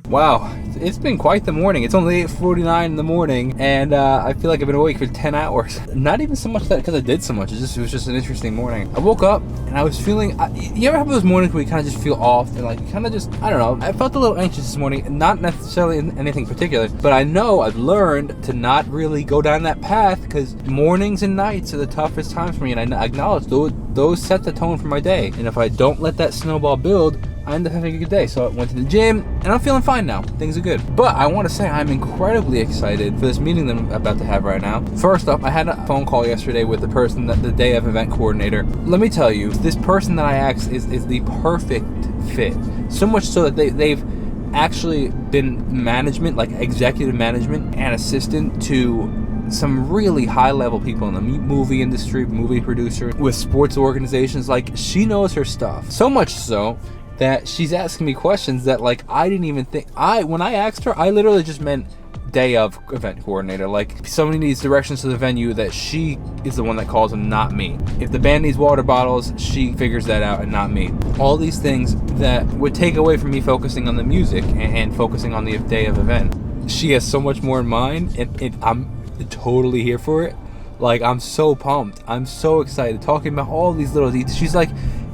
Wow, it's been quite the morning. It's only 8:49 in the morning, and I feel like I've been awake for 10 hours. Not even so much that because I did so much. It was just an interesting morning. I woke up and I was feeling. You ever have those mornings where you kind of just feel off and like you kind of just, I don't know. I felt a little anxious this morning, not necessarily in anything particular, but I know I've learned to not really go down that path because mornings and nights are the toughest times for me, and I acknowledge those set the tone for my day. And if I don't let that snowball build, I end up having a good day. So I went to the gym and I'm feeling fine now. Things are good. But I want to say I'm incredibly excited for this meeting that I'm about to have right now. First off, I had a phone call yesterday with the person that the day of event coordinator. Let me tell you, this person that I asked is the perfect fit. So much so that they've actually been management, like executive management and assistant to some really high level people in the movie industry, movie producer, with sports organizations. Like, she knows her stuff. So much so that she's asking me questions that like I didn't even think. When I asked her, I literally just meant day of event coordinator. Like, somebody needs directions to the venue, that she is the one that calls them, not me. If the band needs water bottles, she figures that out and not me. All these things that would take away from me focusing on the music and focusing on the day of event. She has so much more in mind, and I'm totally here for it. Like, I'm so pumped. I'm so excited talking about all these little details. She's like,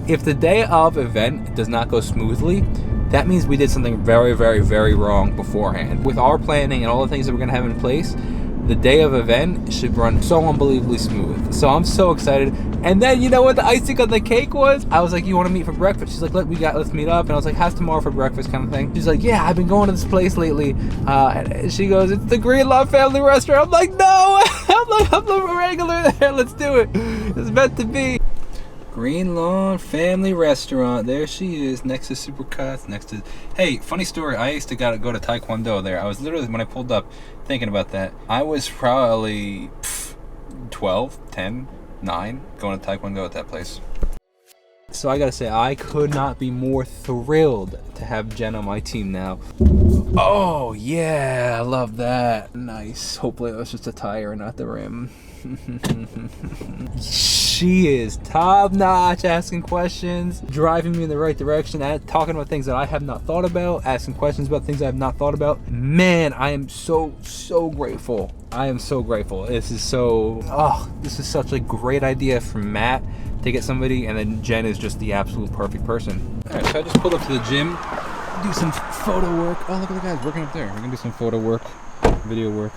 if the day of event does not go smoothly, that means we did something very, very, very wrong beforehand. With our planning and all the things that we're going to have in place, the day of event should run so unbelievably smooth. So I'm so excited. And then, you know what the icing on the cake was? I was like, you want to meet for breakfast? She's like, let's meet up. And I was like, how's tomorrow for breakfast, kind of thing? She's like, yeah, I've been going to this place lately. And she goes, it's the Greenlaw Family Restaurant. I'm like, no, I'm a regular there. Let's do it. It's meant to be. Green Lawn Family Restaurant. There she is, next to Supercuts, next to... Hey, funny story. I used to go to Taekwondo there. I was literally, when I pulled up, thinking about that. I was probably 12, 10, 9, going to Taekwondo at that place. So I gotta say, I could not be more thrilled to have Jen on my team now. Oh, yeah, I love that. Nice. Hopefully it was just a tire and not the rim. She is top notch, asking questions, driving me in the right direction, talking about things that I have not thought about, asking questions about things I have not thought about. Man, I am so grateful. I am so grateful. This is such a great idea from Matt to get somebody, and then Jen is just the absolute perfect person. All right, so I just pulled up to the gym, do some photo work. Oh, look at the guys working up there. We're gonna do some photo work, video work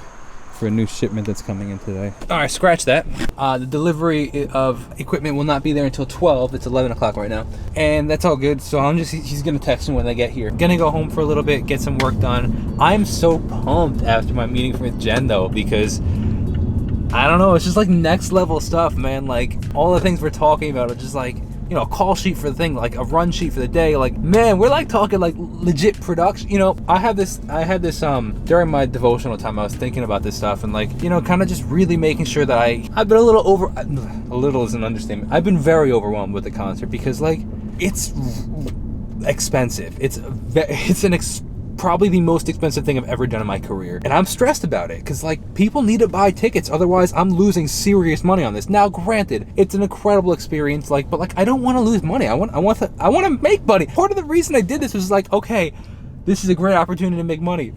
for a new shipment that's coming in today. All right, scratch that. The delivery of equipment will not be there until 12. It's 11 o'clock right now, and that's all good. So he's gonna text me when they get here. Gonna go home for a little bit, get some work done. I'm so pumped after my meeting with Jen though, because I don't know, it's just like next level stuff, man. Like, all the things we're talking about are just like, you know, a call sheet for the thing, like a run sheet for the day. Like, man, we're like talking like legit production. You know, I had this during my devotional time, I was thinking about this stuff and like, you know, kind of just really making sure that I've been a little is an understatement. I've been very overwhelmed with the concert because like, it's expensive. It's probably the most expensive thing I've ever done in my career, and I'm stressed about it because like, people need to buy tickets, otherwise I'm losing serious money on this. Now granted, it's an incredible experience, like, but like, I don't want to lose money. I want to make money. Part of the reason I did this was like, okay, this is a great opportunity to make money.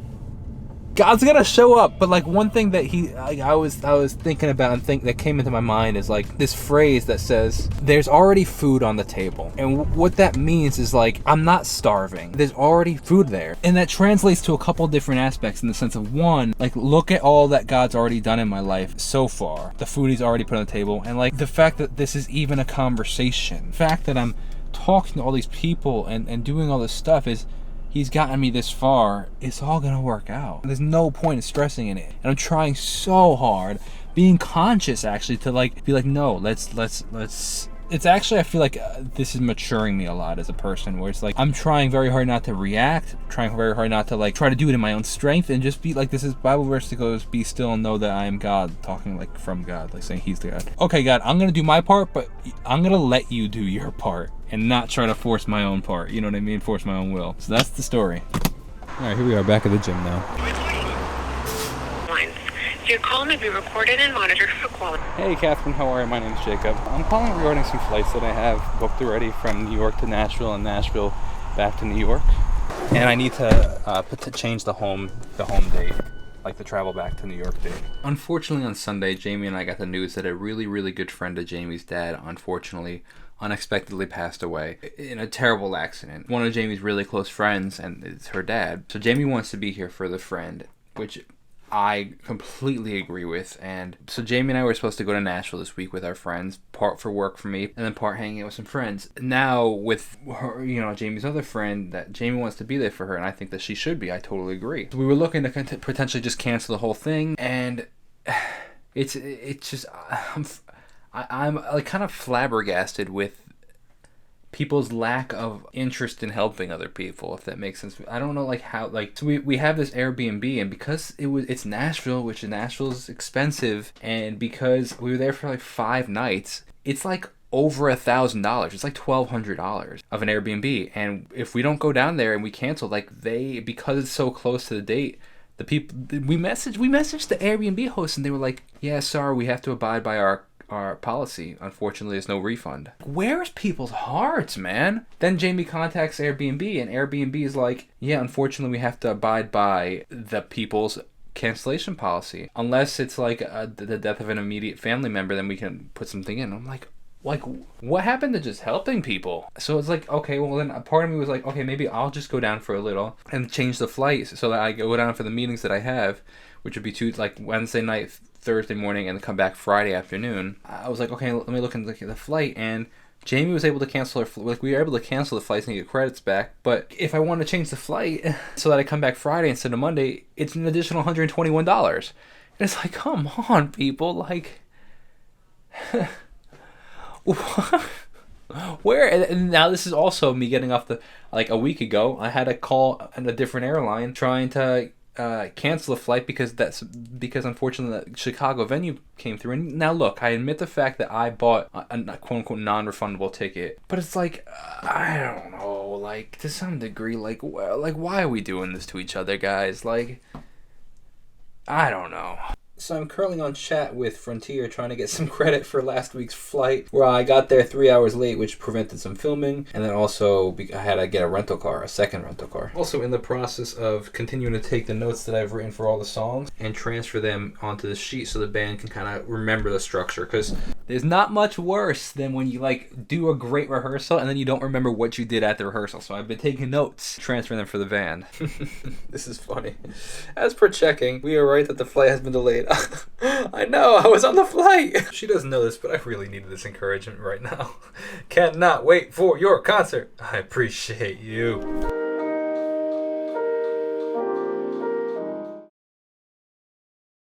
God's gonna show up. But like, one thing that I was thinking about and that came into my mind is like this phrase that says there's already food on the table, and what that means is like, I'm not starving. There's already food there, and that translates to a couple different aspects in the sense of, one, like, look at all that God's already done in my life so far, the food he's already put on the table, and like the fact that this is even a conversation, the fact that I'm talking to all these people and doing all this stuff is, he's gotten me this far. It's all gonna work out. There's no point in stressing in it. And I'm trying so hard, being conscious actually, to like be like, no, let's. It's actually, I feel like this is maturing me a lot as a person, where it's like, I'm trying very hard not to react, trying very hard not to like try to do it in my own strength, and just be like, this is Bible verse that goes, be still and know that I am God, talking like from God, like saying he's the God. Okay, God, I'm gonna do my part, but I'm gonna let you do your part and not try to force my own part, you know what I mean? Force my own will. So that's the story. All right, here we are back at the gym now. Your call may be recorded and monitored for quality. Hey Catherine, how are you? My name's Jacob. I'm calling regarding some flights that I have booked already from New York to Nashville and Nashville back to New York. And I need to change the home date, like the travel back to New York date. Unfortunately, on Sunday, Jamie and I got the news that a really, really good friend of Jamie's dad, unfortunately, unexpectedly passed away in a terrible accident. One of Jamie's really close friends, and it's her dad. So Jamie wants to be here for the friend, which I completely agree with. And so Jamie and I were supposed to go to Nashville this week with our friends, part for work for me, and then part hanging out with some friends. Now with her, Jamie's other friend, that Jamie wants to be there for her, and I think that she should be. I totally agree. So we were looking to potentially just cancel the whole thing, and it's just I'm like kind of flabbergasted with people's lack of interest in helping other people, if that makes sense. I don't know, like, how, like, so we have this Airbnb, and because it's Nashville, which Nashville's expensive, and because we were there for like 5 nights, it's like over $1,000. It's like $1,200 of an Airbnb, and if we don't go down there and we cancel, like, because it's so close to the date, the people we messaged the Airbnb host, and they were like, yeah, sorry, we have to abide by our policy. Unfortunately, there's no refund. Where's people's hearts, man? Then Jamie contacts Airbnb, and Airbnb is like, yeah, unfortunately, we have to abide by the people's cancellation policy. Unless it's like the death of an immediate family member, then we can put something in. I'm like, what happened to just helping people? So it's like, okay, well then a part of me was like, okay, maybe I'll just go down for a little and change the flights so that I go down for the meetings that I have, which would be like Wednesday night, Thursday morning, and come back Friday afternoon. I was like, okay, let me look into the flight, and Jamie was able to cancel her we were able to cancel the flights and get credits back. But if I want to change the flight so that I come back Friday instead of Monday, it's an additional $121. And it's like, come on, people, like, where? And now this is also me getting off like a week ago, I had a call on a different airline trying to cancel a flight because unfortunately the Chicago venue came through. And now look, I admit the fact that I bought a quote-unquote non-refundable ticket, but it's like, I don't know, like, to some degree, like why are we doing this to each other, guys? Like, I don't know. So I'm currently on chat with Frontier trying to get some credit for last week's flight, where I got there 3 hours late, which prevented some filming, and then also I had to get a second rental car. Also in the process of continuing to take the notes that I've written for all the songs and transfer them onto the sheet so the band can kind of remember the structure, because there's not much worse than when you like do a great rehearsal and then you don't remember what you did at the rehearsal. So I've been taking notes, transferring them for the band. This is funny. As per checking, we are right that the flight has been delayed. I know, I was on the flight. She doesn't know this, but I really needed this encouragement right now. Cannot wait for your concert. I appreciate you.